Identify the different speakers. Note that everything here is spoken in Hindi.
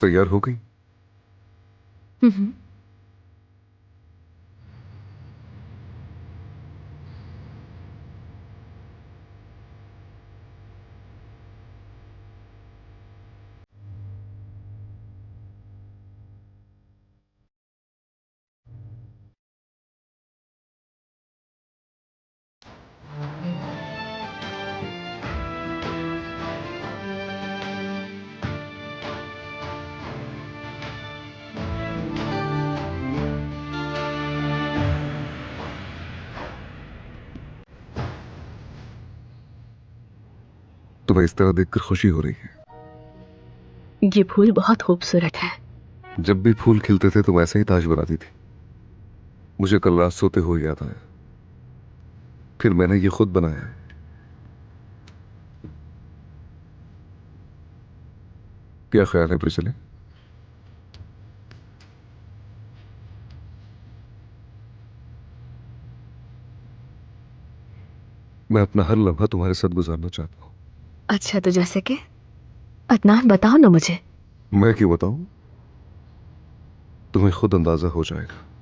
Speaker 1: तैयार हो गई? तुम्हें इस तरह देखकर खुशी हो रही है?
Speaker 2: ये फूल बहुत खूबसूरत है।
Speaker 1: जब भी फूल खिलते थे तुम ऐसे ही ताज बनाती थी। मुझे कल रात सोते हुए याद आया, फिर मैंने ये खुद बनाया है। क्या ख्याल है प्रिसले? मैं अपना हर लम्हा तुम्हारे साथ गुजारना चाहता हूँ।
Speaker 2: अच्छा, तो जैसे कि अदनान बताओ ना मुझे।
Speaker 1: मैं क्यों बताऊं? तुम्हें खुद अंदाजा हो जाएगा।